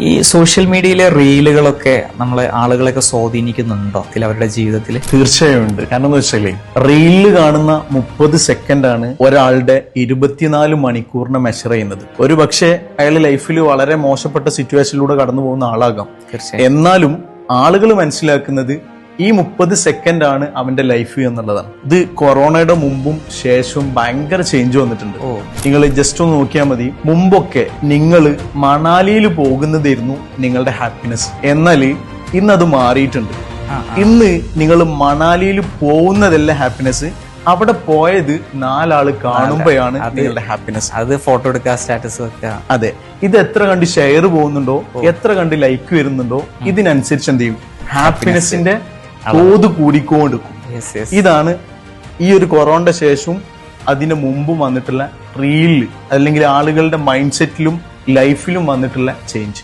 ഈ സോഷ്യൽ മീഡിയയിലെ റീലുകളൊക്കെ നമ്മളെ ആളുകളൊക്കെ സ്വാധീനിക്കുന്നുണ്ടോ അവരുടെ ജീവിതത്തിൽ? തീർച്ചയായും ഉണ്ട്. കാരണം എന്ന് വെച്ചാല് റീലില് കാണുന്ന 30 സെക്കൻഡാണ് ഒരാളുടെ 24 മണിക്കൂറിനെ മെഷർ ചെയ്യുന്നത്. ഒരു പക്ഷേ അയാൾ ലൈഫിൽ വളരെ മോശപ്പെട്ട സിറ്റുവേഷനിലൂടെ കടന്നു പോകുന്ന ആളാകാം. എന്നാലും ആളുകൾ മനസ്സിലാക്കുന്നത് ഈ 30 സെക്കൻഡ് ആണ് അവന്റെ ലൈഫ് എന്നുള്ളതാണ്. ഇത് കൊറോണയുടെ മുമ്പും ശേഷവും ഭയങ്കര ചേഞ്ച് വന്നിട്ടുണ്ട്. നിങ്ങൾ ജസ്റ്റ് ഒന്ന് നോക്കിയാൽ മതി. മുമ്പൊക്കെ നിങ്ങൾ മണാലിയിൽ പോകുന്നതായിരുന്നു നിങ്ങളുടെ ഹാപ്പിനെസ്. എന്നാൽ ഇന്നത് മാറിയിട്ടുണ്ട്. ഇന്ന് നിങ്ങൾ മണാലിയിൽ പോകുന്നതല്ല ഹാപ്പിനെസ്, അവിടെ പോയത് 4 ആള് കാണുമ്പോഴാണ് നിങ്ങളുടെ ഹാപ്പിനെസ്. അത് ഫോട്ടോ എടുക്കുക, സ്റ്റാറ്റസ് വെക്കുക. അതെ, ഇത് എത്ര കണ്ട് ഷെയർ പോകുന്നുണ്ടോ, എത്ര കണ്ട് ലൈക്ക് വരുന്നുണ്ടോ, ഇതിനനുസരിച്ച് എന്ത് ചെയ്യും, ഹാപ്പിനെസിന്റെ തോത് കൂടിക്കൊണ്ടിരിക്കും. ഇതാണ് ഈ ഒരു കൊറോണയുടെ ശേഷവും അതിന് മുമ്പും വന്നിട്ടുള്ള റീൽ അല്ലെങ്കിൽ ആളുകളുടെ മൈൻഡ് സെറ്റിലും ലൈഫിലും വന്നിട്ടുള്ള ചേഞ്ച്.